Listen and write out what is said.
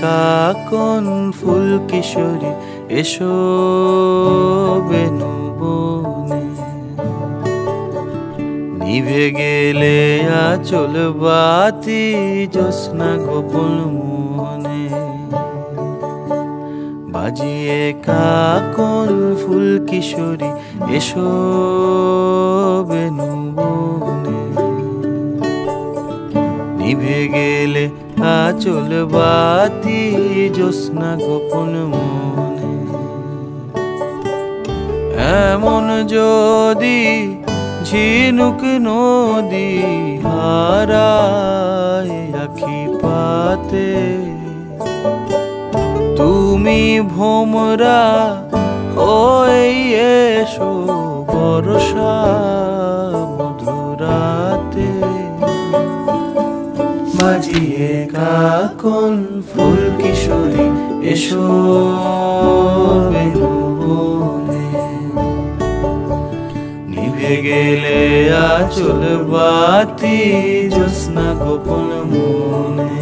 কাকন ফুল কিশোরী এসো বেনু বনে। নিভে গেলে আঁচল বাতি জ্যোৎস্না গোপন মনে। বাজিয়ে কাকন ফুল কিশোরী এসো বেনু বনে। নিভে গেলে আঁচল বাতি জ্যোৎস্না গোপন মনে। এমন যদি ঝিনুক নদী হারায় আখি পাতে, তুমি ভোমরা হয়ে এসো বর্ষা মধুরাতে। বাজিয়ে কাকন ফুল কিশোরী এসো বেনু বনে। নিভে গেলে আঁচল বাতি জ্যোৎস্না গোপন মনে।